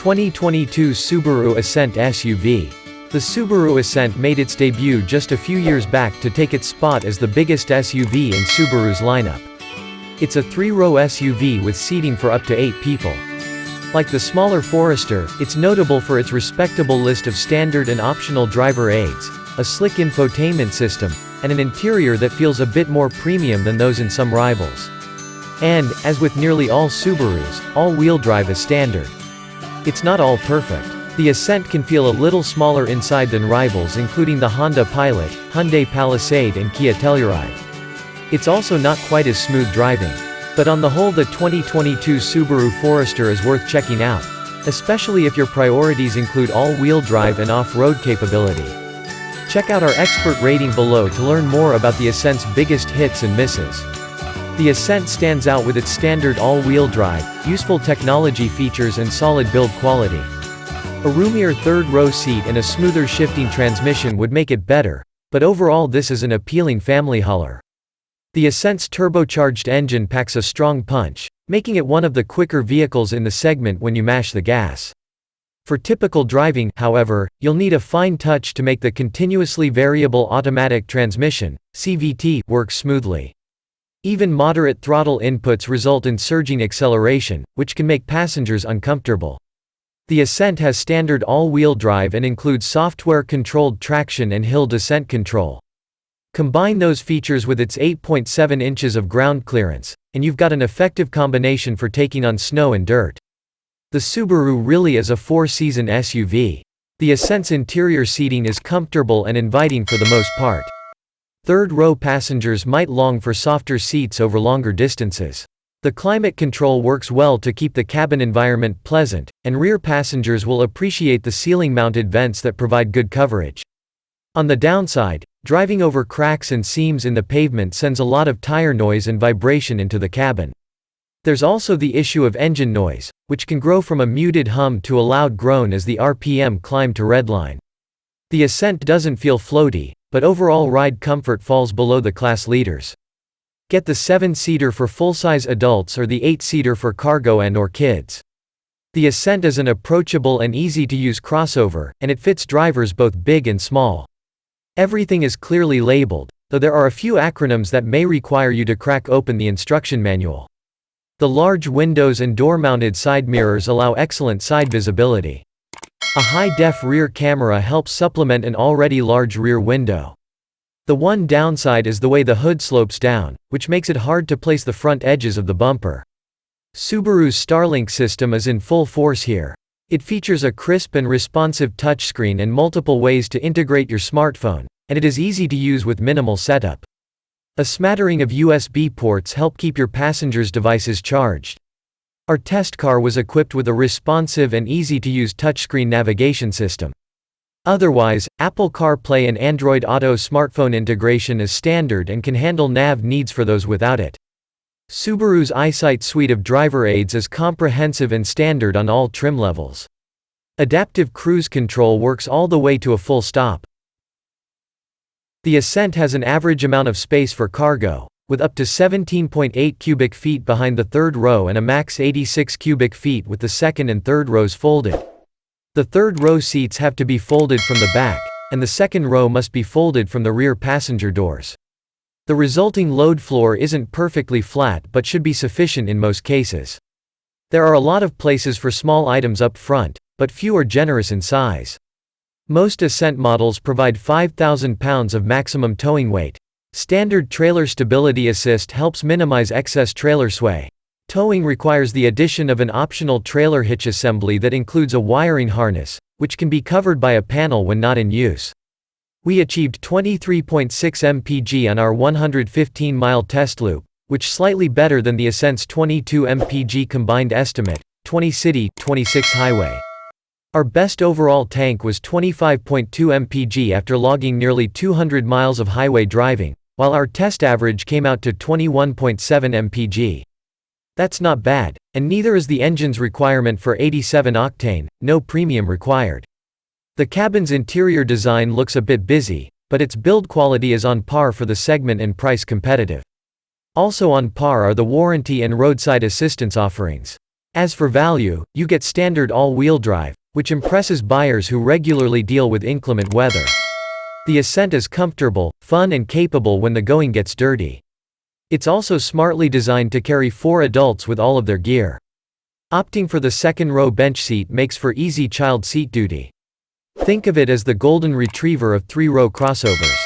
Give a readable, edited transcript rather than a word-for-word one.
2022 Subaru Ascent SUV. The Subaru Ascent made its debut just a few years back to take its spot as the biggest SUV in Subaru's lineup. It's a 3-row SUV with seating for up to 8 people. Like the smaller Forester, it's notable for its respectable list of standard and optional driver aids, a slick infotainment system, and an interior that feels a bit more premium than those in some rivals. And, as with nearly all Subarus, all-wheel drive is standard. It's not all perfect. The Ascent can feel a little smaller inside than rivals including the Honda Pilot, Hyundai Palisade and Kia Telluride. It's also not quite as smooth driving. But on the whole, the 2022 Subaru Forester is worth checking out, especially if your priorities include all-wheel drive and off-road capability. Check out our expert rating below to learn more about the Ascent's biggest hits and misses. The Ascent stands out with its standard all-wheel drive, useful technology features and solid build quality. A roomier third-row seat and a smoother shifting transmission would make it better, but overall this is an appealing family hauler. The Ascent's turbocharged engine packs a strong punch, making it one of the quicker vehicles in the segment when you mash the gas. For typical driving, however, you'll need a fine touch to make the continuously variable automatic transmission, CVT, work smoothly. Even moderate throttle inputs result in surging acceleration, which can make passengers uncomfortable. The Ascent has standard all-wheel drive and includes software-controlled traction and hill descent control. Combine those features with its 8.7 inches of ground clearance, and you've got an effective combination for taking on snow and dirt. The Subaru really is a four-season SUV. The Ascent's interior seating is comfortable and inviting for the most part. Third-row passengers might long for softer seats over longer distances. The climate control works well to keep the cabin environment pleasant, and rear passengers will appreciate the ceiling-mounted vents that provide good coverage. On the downside, driving over cracks and seams in the pavement sends a lot of tire noise and vibration into the cabin. There's also the issue of engine noise, which can grow from a muted hum to a loud groan as the RPM climb to redline. The Ascent doesn't feel floaty, but overall ride comfort falls below the class leaders. Get the 7-seater for full-size adults or the 8-seater for cargo and/or kids. The Ascent is an approachable and easy-to-use crossover, and it fits drivers both big and small. Everything is clearly labeled, though there are a few acronyms that may require you to crack open the instruction manual. The large windows and door-mounted side mirrors allow excellent side visibility. A high-def rear camera helps supplement an already large rear window. The one downside is the way the hood slopes down, which makes it hard to place the front edges of the bumper. Subaru's Starlink system is in full force here. It features a crisp and responsive touchscreen and multiple ways to integrate your smartphone, and it is easy to use with minimal setup. A smattering of USB ports help keep your passengers' devices charged. Our test car was equipped with a responsive and easy-to-use touchscreen navigation system. Otherwise, Apple CarPlay and Android Auto smartphone integration is standard and can handle nav needs for those without it. Subaru's EyeSight suite of driver aids is comprehensive and standard on all trim levels. Adaptive cruise control works all the way to a full stop. The Ascent has an average amount of space for cargo, with up to 17.8 cubic feet behind the third row and a max 86 cubic feet with the second and third rows folded. The third row seats have to be folded from the back, and the second row must be folded from the rear passenger doors. The resulting load floor isn't perfectly flat but should be sufficient in most cases. There are a lot of places for small items up front, but few are generous in size. Most Ascent models provide 5,000 pounds of maximum towing weight. Standard trailer stability assist helps minimize excess trailer sway. Towing requires the addition of an optional trailer hitch assembly that includes a wiring harness, which can be covered by a panel when not in use. We achieved 23.6 mpg on our 115-mile test loop, which is slightly better than the Ascent's 22 mpg combined estimate, 20 city, 26 highway. Our best overall tank was 25.2 mpg after logging nearly 200 miles of highway driving, while our test average came out to 21.7 mpg. That's not bad, and neither is the engine's requirement for 87 octane, no premium required. The cabin's interior design looks a bit busy, but its build quality is on par for the segment and price competitive. Also on par are the warranty and roadside assistance offerings. As for value, you get standard all-wheel drive, which impresses buyers who regularly deal with inclement weather. The Ascent is comfortable, fun and capable when the going gets dirty. It's also smartly designed to carry 4 adults with all of their gear. Opting for the second-row bench seat makes for easy child seat duty. Think of it as the golden retriever of 3-row crossovers.